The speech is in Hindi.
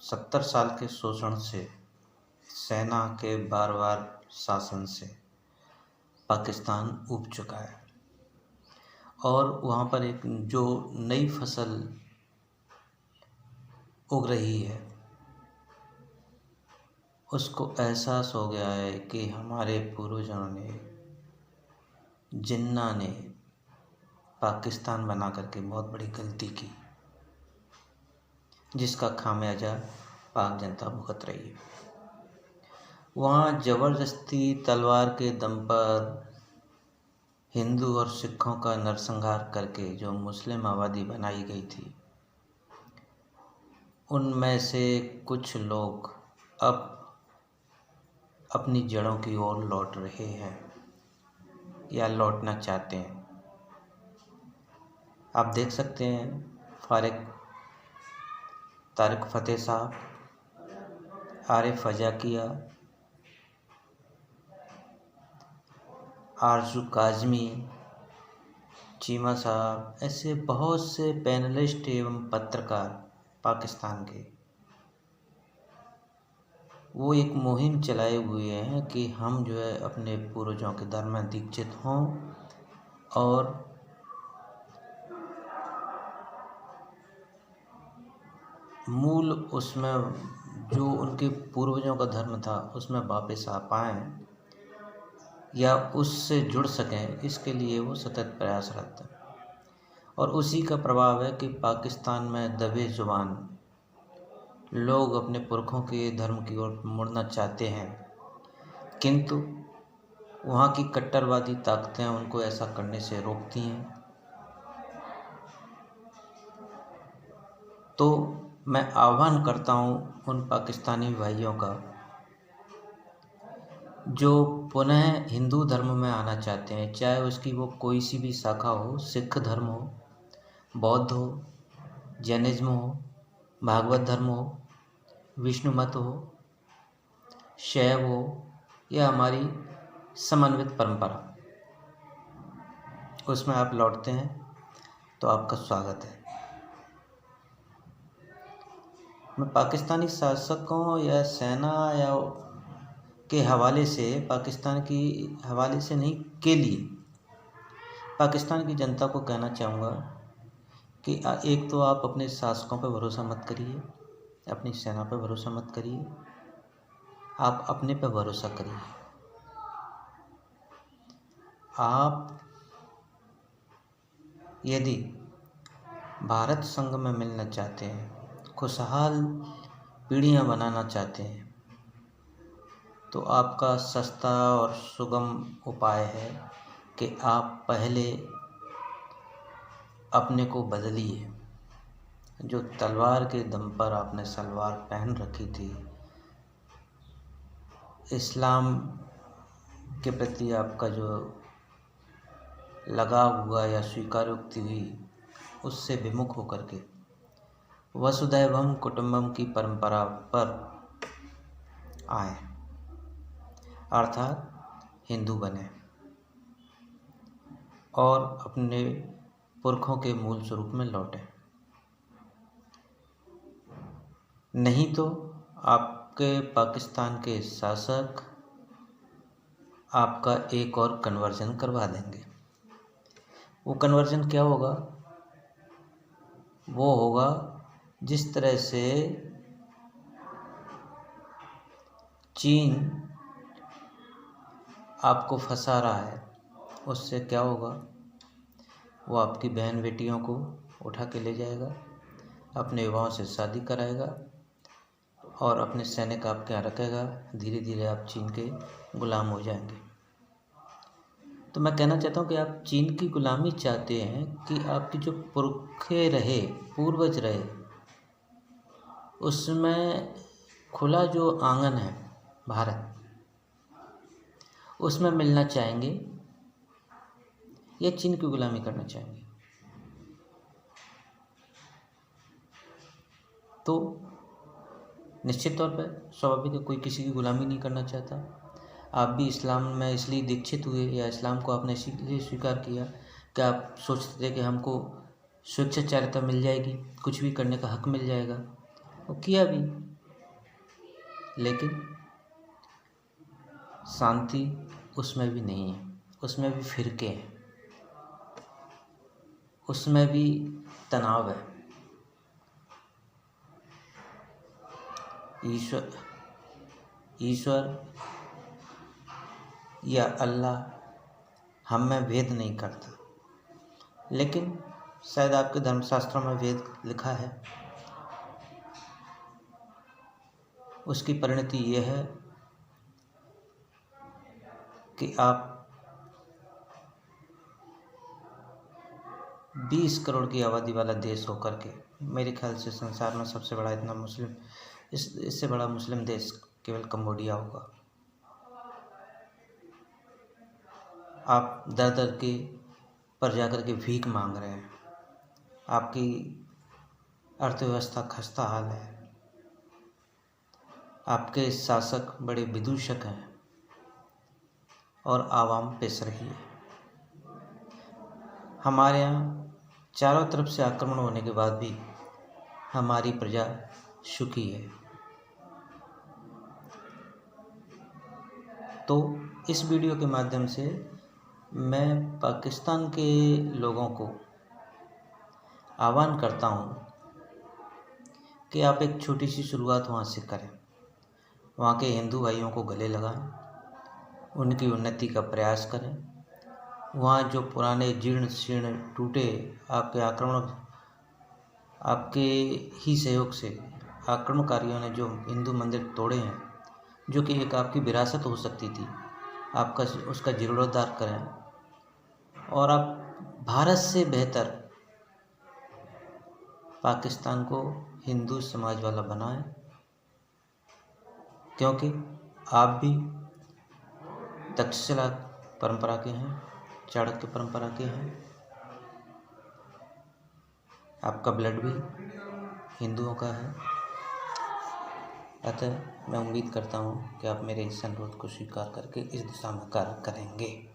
70 साल के शोषण से, सेना के बार बार शासन से पाकिस्तान ऊब चुका है और वहाँ पर एक जो नई फसल उग रही है उसको एहसास हो गया है कि हमारे पूर्वजों ने, जिन्ना ने पाकिस्तान बना करके बहुत बड़ी गलती की, जिसका खामियाजा पाक जनता भुगत रही है। वहाँ ज़बरदस्ती तलवार के दम पर हिंदू और सिखों का नरसंहार करके जो मुस्लिम आबादी बनाई गई थी, उनमें से कुछ लोग अब अपनी जड़ों की ओर लौट रहे हैं या लौटना चाहते हैं। आप देख सकते हैं तारिक फ़तेह साहब, आरिफ अजाकिया, आरजू काज़मी, चीमा साहब, ऐसे बहुत से पैनलिस्ट एवं पत्रकार पाकिस्तान के, वो एक मुहिम चलाए हुए हैं कि हम जो है अपने पूर्वजों के धर्म में दीक्षित हों और मूल उसमें जो उनके पूर्वजों का धर्म था उसमें वापस आ पाएँ या उससे जुड़ सकें, इसके लिए वो सतत प्रयासरत हैं। और उसी का प्रभाव है कि पाकिस्तान में दबे जुबान लोग अपने पुरखों के धर्म की ओर मुड़ना चाहते हैं, किंतु वहाँ की कट्टरवादी ताकतें उनको ऐसा करने से रोकती हैं। तो मैं आह्वान करता हूँ उन पाकिस्तानी भाइयों का जो पुनः हिंदू धर्म में आना चाहते हैं, चाहे उसकी वो कोई सी भी शाखा हो, सिख धर्म हो, बौद्ध हो, जैनिज्म हो, भागवत धर्म हो, विष्णु मत हो, शैव हो या हमारी समन्वित परंपरा, उसमें आप लौटते हैं तो आपका स्वागत है। मैं पाकिस्तानी शासकों या सेना या के हवाले से, पाकिस्तान की हवाले से नहीं, के लिए पाकिस्तान की जनता को कहना चाहूँगा कि एक तो आप अपने शासकों पर भरोसा मत करिए, अपनी सेना पर भरोसा मत करिए, आप अपने पर भरोसा करिए। आप यदि भारत संघ में मिलना चाहते हैं, खुशहाल पीढ़ियाँ बनाना चाहते हैं, तो आपका सस्ता और सुगम उपाय है कि आप पहले अपने को बदलिए। जो तलवार के दम पर आपने सलवार पहन रखी थी, इस्लाम के प्रति आपका जो लगाव हुआ या स्वीकारोक्ति हुई, उससे विमुख होकर के वसुधैवम कुटुंबम की परंपरा पर आए, अर्थात हिंदू बने और अपने पुरखों के मूल स्वरूप में लौटें। नहीं तो आपके पाकिस्तान के शासक आपका एक और कन्वर्जन करवा देंगे। वो कन्वर्जन क्या होगा? वो होगा जिस तरह से चीन आपको फंसा रहा है, उससे क्या होगा? वो आपकी बहन बेटियों को उठा के ले जाएगा, अपने युवाओं से शादी कराएगा और अपने सैनिक आपके यहाँ रखेगा। धीरे धीरे आप चीन के गुलाम हो जाएंगे। तो मैं कहना चाहता हूँ कि आप चीन की गुलामी चाहते हैं कि आपकी जो पुरखे रहे, पूर्वज रहे, उसमें खुला जो आंगन है भारत, उसमें मिलना चाहेंगे या चीन की गुलामी करना चाहेंगे? तो निश्चित तौर पर स्वाभाविक है, कोई किसी की गुलामी नहीं करना चाहता। आप भी इस्लाम में इसलिए दीक्षित हुए या इस्लाम को आपने इसलिए स्वीकार किया कि आप सोचते थे कि हमको स्वेच्छाचारिता मिल जाएगी, कुछ भी करने का हक मिल जाएगा, और किया भी। लेकिन शांति उसमें भी नहीं है, उसमें भी फिरके हैं, उसमें भी तनाव है। ईश्वर या अल्लाह हम में भेद नहीं करता, लेकिन शायद आपके धर्मशास्त्रों में भेद लिखा है। उसकी परिणति ये है कि आप 20 करोड़ की आबादी वाला देश होकर के, मेरे ख्याल से संसार में सबसे बड़ा इतना मुस्लिम, इससे बड़ा मुस्लिम देश केवल कंबोडिया होगा, आप दर दर के पर जाकर के भीख मांग रहे हैं। आपकी अर्थव्यवस्था खस्ता हाल है, आपके शासक बड़े विदूषक हैं और आवाम पेश रही है। हमारे यहाँ चारों तरफ से आक्रमण होने के बाद भी हमारी प्रजा सुखी है। तो इस वीडियो के माध्यम से मैं पाकिस्तान के लोगों को आह्वान करता हूँ कि आप एक छोटी सी शुरुआत वहाँ से करें, वहाँ के हिंदू भाइयों को गले लगाएं, उनकी उन्नति का प्रयास करें। वहाँ जो पुराने जीर्ण शीर्ण टूटे आपके आक्रमण, आपके ही सहयोग से आक्रमणकारियों ने जो हिंदू मंदिर तोड़े हैं, जो कि एक आपकी विरासत हो सकती थी, आपका उसका जीर्णोद्धार करें और आप भारत से बेहतर पाकिस्तान को हिंदू समाज वाला बनाएं, क्योंकि आप भी तक्षशिला परंपरा के हैं, चाणक्य परंपरा के हैं, आपका ब्लड भी हिंदुओं का है। अतः मैं उम्मीद करता हूँ कि आप मेरे इस अनुरोध को स्वीकार करके इस दिशा में कार्य करेंगे।